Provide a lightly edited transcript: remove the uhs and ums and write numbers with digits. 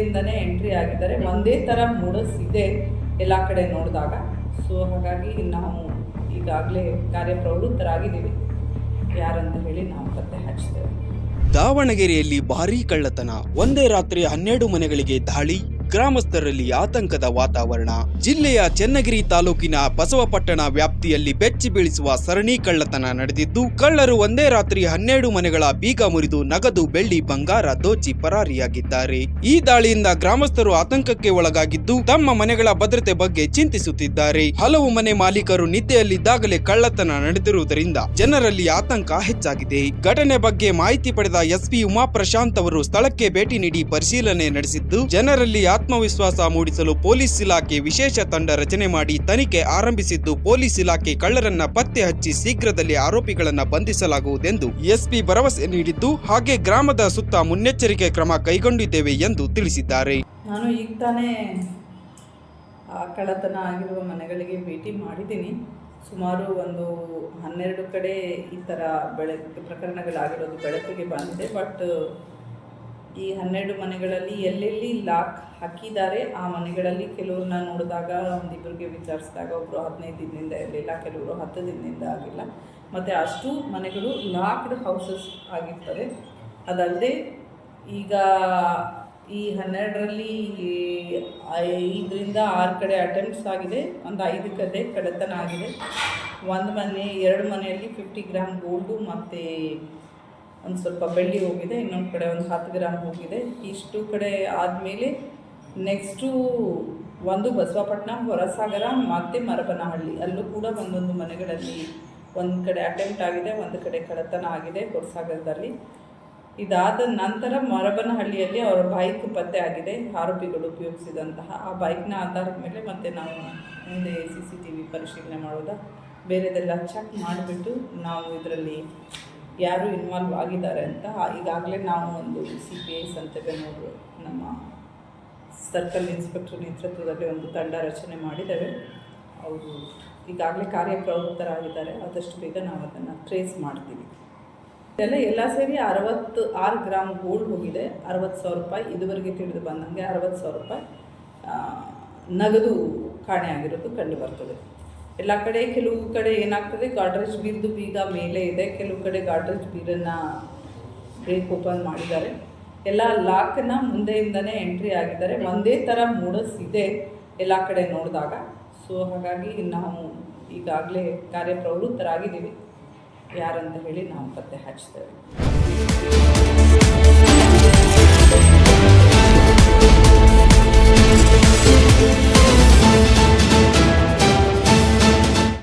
ಮುಂದೆಯಿಂದನೇ entry ಆಗಿದ್ದಾರೆ. ಒಂದೇ ಥರ ಮೂಡಸ್ ಇದೆ ಎಲ್ಲ ಕಡೆ ನೋಡಿದಾಗ. ಸೊ ಹಾಗಾಗಿ ನಾವು ಈಗಾಗಲೇ ಕಾರ್ಯಪ್ರವೃತ್ತರಾಗಿದ್ದೀವಿ. ಯಾರಂತ ಹೇಳಿ ನಾವು ಪತ್ತೆ ಹಚ್ತೇವೆ. ದಾವಣಗೆರೆಯಲ್ಲಿ ಭಾರೀ ಕಳ್ಳತನ, ಒಂದೇ ರಾತ್ರಿ 12 ಮನೆಗಳಿಗೆ ದಾಳಿ, ಗ್ರಾಮಸ್ಥರಲ್ಲಿ ಆತಂಕದ ವಾತಾವರಣ. ಜಿಲ್ಲೆಯ ಚನ್ನಗಿರಿ ತಾಲೂಕಿನ ಬಸವಪಟ್ಟಣ ವ್ಯಾಪ್ತಿಯಲ್ಲಿ ಬೆಚ್ಚಿ ಬೀಳಿಸುವ ಸರಣಿ ಕಳ್ಳತನ ನಡೆದಿದ್ದು, ಕಳ್ಳರು ಒಂದೇ ರಾತ್ರಿ 12 ಮನೆಗಳ ಬೀಗ ಮುರಿದು ನಗದು, ಬೆಳ್ಳಿ, ಬಂಗಾರ ದೋಚಿ ಪರಾರಿಯಾಗಿದ್ದಾರೆ. ಈ ದಾಳಿಯಿಂದ ಗ್ರಾಮಸ್ಥರು ಆತಂಕಕ್ಕೆ ಒಳಗಾಗಿದ್ದು, ತಮ್ಮ ಮನೆಗಳ ಭದ್ರತೆ ಬಗ್ಗೆ ಚಿಂತಿಸುತ್ತಿದ್ದಾರೆ. ಹಲವು ಮನೆ ಮಾಲೀಕರು ನಿದ್ದೆಯಲ್ಲಿದ್ದಾಗಲೇ ಕಳ್ಳತನ ನಡೆದಿರುವುದರಿಂದ ಜನರಲ್ಲಿ ಆತಂಕ ಹೆಚ್ಚಾಗಿದೆ. ಘಟನೆ ಬಗ್ಗೆ ಮಾಹಿತಿ ಪಡೆದ ಎಸ್ಪಿ ಉಮಾ ಪ್ರಶಾಂತ್ ಅವರು ಸ್ಥಳಕ್ಕೆ ಭೇಟಿ ನೀಡಿ ಪರಿಶೀಲನೆ ನಡೆಸಿದ್ದು, ಜನರಲ್ಲಿ ಆತ್ಮವಿಶ್ವಾಸ ಮೂಡಿಸಲು ಪೊಲೀಸ್ ಇಲಾಖೆ ವಿಶೇಷ ತಂಡ ರಚನೆ ಮಾಡಿ ತನಿಖೆ ಆರಂಭಿಸಿದ್ದು, ಪೊಲೀಸ್ ಇಲಾಖೆ ಕಳ್ಳರನ್ನ ಪತ್ತೆ ಹಚ್ಚಿ ಶೀಘ್ರದಲ್ಲಿ ಆರೋಪಿಗಳನ್ನ ಬಂಧಿಸಲಾಗುವುದೆಂದು ಎಸ್ಪಿ ಭರವಸೆ ನೀಡಿದ್ದು, ಹಾಗೆ ಗ್ರಾಮದ ಸುತ್ತ ಮುನ್ನೆಚ್ಚರಿಕೆ ಕ್ರಮ ಕೈಗೊಂಡಿದ್ದೇವೆ ಎಂದು ತಿಳಿಸಿದ್ದಾರೆ. ನಾನು ಈಗ ತಾನೇ ಕಳ್ಳತನ ಆಗಿರುವ ಮನೆಗಳಿಗೆ ಭೇಟಿ ಮಾಡಿದ್ದೀನಿ. ಸುಮಾರು ಒಂದು 12 ಕಡೆ ಈ ಥರ ಪ್ರಕರಣಗಳಾಗಿರೋದು ಬೆಳಕಿಗೆ ಬಂದಿದೆ. ಬಟ್ ಈ 12 ಮನೆಗಳಲ್ಲಿ ಎಲ್ಲೆಲ್ಲಿ ಲಾಕ್ ಹಾಕಿದ್ದಾರೆ ಆ ಮನೆಗಳಲ್ಲಿ ಕೆಲವ್ರನ್ನ ನೋಡಿದಾಗ, ಒಂದಿಬ್ಬರಿಗೆ ವಿಚಾರಿಸಿದಾಗ ಒಬ್ಬರು 15 ದಿನದಿಂದ ಇರಲಿಲ್ಲ, ಕೆಲವರು 10 ದಿನದಿಂದ ಆಗಿಲ್ಲ. ಮತ್ತು ಅಷ್ಟು ಮನೆಗಳು ಲಾಕ್ಡ್ ಹೌಸಸ್ ಆಗಿರ್ತವೆ. ಅದಲ್ಲದೆ ಈಗ ಈ 12ರಲ್ಲಿ 5ರಿಂದ 6 ಕಡೆ ಅಟೆಂಪ್ಟ್ಸ್ ಆಗಿದೆ, ಒಂದು 5 ಕಡೆ ಕಳ್ಳತನ ಆಗಿದೆ. 1 ಮನೆ 2 ಮನೆಯಲ್ಲಿ 50 ಗ್ರಾಮ್ ಗೋಲ್ಡು ಮತ್ತು ಒಂದು ಸ್ವಲ್ಪ ಬೆಳ್ಳಿ ಹೋಗಿದೆ, ಇನ್ನೊಂದು ಕಡೆ ಒಂದು 10 ಗ್ರಾಮ್ ಹೋಗಿದೆ. ಇಷ್ಟು ಕಡೆ ಆದಮೇಲೆ ನೆಕ್ಸ್ಟು ಒಂದು ಬಸವಪಟ್ಟಣ, ಹೊರಸಾಗರ ಮತ್ತು ಮರಬನಹಳ್ಳಿ, ಅಲ್ಲೂ ಕೂಡ ಒಂದೊಂದು ಮನೆಗಳಲ್ಲಿ ಒಂದು ಕಡೆ ಅಟೆಂಪ್ಟ್ ಆಗಿದೆ, ಒಂದು ಕಡೆ ಕಳ್ಳತನ ಆಗಿದೆ ಹೊರಸಾಗರದಲ್ಲಿ. ಇದಾದ ನಂತರ ಮರಬನಹಳ್ಳಿಯಲ್ಲಿ ಅವರ ಬೈಕ್ ಪತ್ತೆ ಆಗಿದೆ, ಆರೋಪಿಗಳು ಉಪಯೋಗಿಸಿದಂತಹ. ಆ ಬೈಕ್ನ ಆಧಾರದ ಮೇಲೆ ಮತ್ತೆ ನಾವು ಮುಂದೆ CCTV ಪರಿಶೀಲನೆ ಮಾಡೋದು, ಬೇರೆದೆಲ್ಲ ಚೆಕ್ ಮಾಡಿಬಿಟ್ಟು ನಾವು ಇದರಲ್ಲಿ ಯಾರು ಇನ್ವಾಲ್ವ್ ಆಗಿದ್ದಾರೆ ಅಂತ ಈಗಾಗಲೇ ನಾವು ಒಂದು CPI ಸಂತೆಬೆನ್ನೂರು ನಮ್ಮ ಸರ್ಕಲ್ ಇನ್ಸ್ಪೆಕ್ಟರ್ ನೇತೃತ್ವದಲ್ಲಿ ಒಂದು ತಂಡ ರಚನೆ ಮಾಡಿದ್ದೇವೆ. ಅವರು ಈಗಾಗಲೇ ಕಾರ್ಯಪ್ರವೃತ್ತರಾಗಿದ್ದಾರೆ. ಆದಷ್ಟು ಬೇಗ ನಾವು ಅದನ್ನು ಟ್ರೇಸ್ ಮಾಡ್ತೀವಿ. ಎಲ್ಲ ಸೇರಿ 66 ಗ್ರಾಮ್ ಗೋಲ್ಡ್ ಹೋಗಿದೆ, 60,000 ರೂಪಾಯಿ. ಇದುವರೆಗೆ ತಿಳಿದು ಬಂದಂಗೆ 60,000 ರೂಪಾಯಿ ನಗದು ಕಾಣೆ ಆಗಿರೋದು ಕಂಡು ಬರ್ತದೆ. ಎಲ್ಲ ಕಡೆ ಕೆಲವು ಕಡೆ ಏನಾಗ್ತದೆ, ಗಾಡ್ರೇಜ್ ಬೀರ್ದು ಬೀಗ ಮೇಲೆ ಇದೆ, ಕೆಲವು ಕಡೆ ಗಾಡ್ರೇಜ್ ಬೀರನ್ನು ಬ್ರೇಕ್ ಓಪನ್ ಮಾಡಿದ್ದಾರೆ. ಎಲ್ಲ ಲಾಕನ್ನು ಮುಂದೆಯಿಂದನೇ ಎಂಟ್ರಿ ಆಗಿದ್ದಾರೆ. ಒಂದೇ ಥರ ಮೂಡಸ್ ಇದೆ ಎಲ್ಲ ಕಡೆ ನೋಡಿದಾಗ. ಸೊ ಹಾಗಾಗಿ ನಾವು ಈಗಾಗಲೇ ಕಾರ್ಯಪ್ರವೃತ್ತರಾಗಿದ್ದೀವಿ. ಯಾರಂತ ಹೇಳಿ ನಾವು ಪತ್ತೆ ಹಚ್ತೇವೆ.